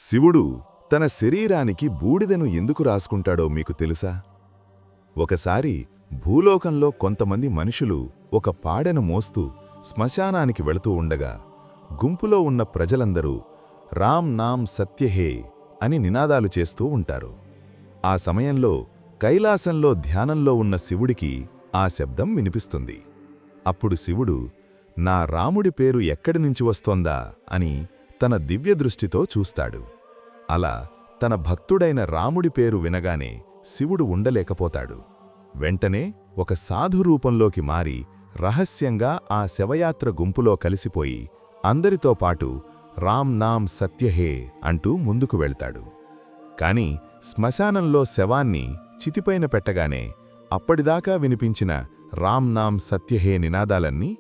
శివుడు తన శరీరానికి బూడిదను ఎందుకు రాసుకుంటాడో మీకు తెలుసా? ఒకసారి భూలోకంలో కొంతమంది మనుషులు ఒక పాడెను మోస్తూ శ్మశానానికి వెళుతూ ఉండగా గుంపులో ఉన్న ప్రజలందరూ రామ్ నామ్ సత్యహే అని నినాదాలు చేస్తూ ఉంటారు. ఆ సమయంలో కైలాసంలో ధ్యానంలో ఉన్న శివుడికి ఆ శబ్దం వినిపిస్తుంది. అప్పుడు శివుడు, నా రాముడి పేరు ఎక్కడినుంచి వస్తోందా అని తన దివ్యదృష్టితో చూస్తాడు. అలా తన భక్తుడైన రాముడి పేరు వినగానే శివుడు ఉండలేకపోతాడు. వెంటనే ఒక సాధు రూపంలోకి మారి రహస్యంగా ఆ శవయాత్ర గుంపులో కలిసిపోయి అందరితో పాటు రామ్ నామ్ సత్యహే అంటూ ముందుకు వెళ్తాడు. కాని శ్మశానంలో శవాన్ని చితిపైన పెట్టగానే అప్పటిదాకా వినిపించిన రామ్ నామ్ సత్యహే నినాదాలన్నీ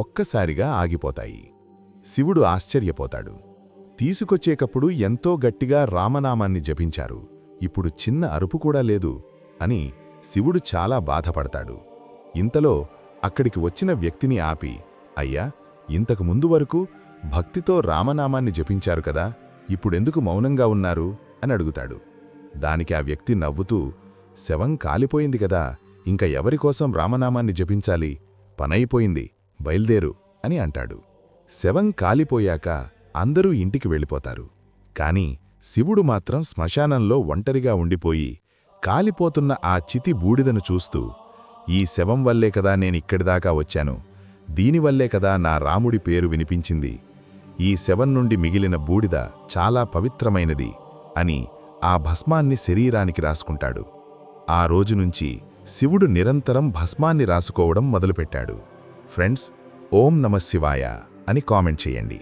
ఒక్కసారిగా ఆగిపోతాయి. శివుడు ఆశ్చర్యపోతాడు. తీసుకొచ్చేకప్పుడు ఎంతో గట్టిగా రామనామాన్ని జపించారు, ఇప్పుడు చిన్న అరుపు కూడా లేదు అని శివుడు చాలా బాధపడతాడు. ఇంతలో అక్కడికి వచ్చిన వ్యక్తిని ఆపి, అయ్యా, ఇంతకు ముందు వరకు భక్తితో రామనామాన్ని జపించారు కదా, ఇప్పుడెందుకు మౌనంగా ఉన్నారు అని అడుగుతాడు. దానికి ఆ వ్యక్తి నవ్వుతూ, శవం కాలిపోయింది కదా, ఇంక ఎవరికోసం రామనామాన్ని జపించాలి, పనైపోయింది, బయల్దేరు అని అంటాడు. శవం కాలిపోయాక అందరూ ఇంటికి వెళ్ళిపోతారు. కాని శివుడు మాత్రం శ్మశానంలో ఒంటరిగా ఉండిపోయి కాలిపోతున్న ఆ చితి బూడిదను చూస్తూ, ఈ శవం వల్లే కదా నేనిక్కడిదాకా వచ్చాను, దీనివల్లే కదా నా రాముడి పేరు వినిపించింది, ఈ శవం నుండి మిగిలిన బూడిద చాలా పవిత్రమైనది అని ఆ భస్మాన్ని శరీరానికి రాసుకుంటాడు. ఆ రోజునుంచి శివుడు నిరంతరం భస్మాన్ని రాసుకోవడం మొదలుపెట్టాడు. ఫ్రెండ్స్, ఓం నమః శివాయ అని కామెంట్ చేయండి.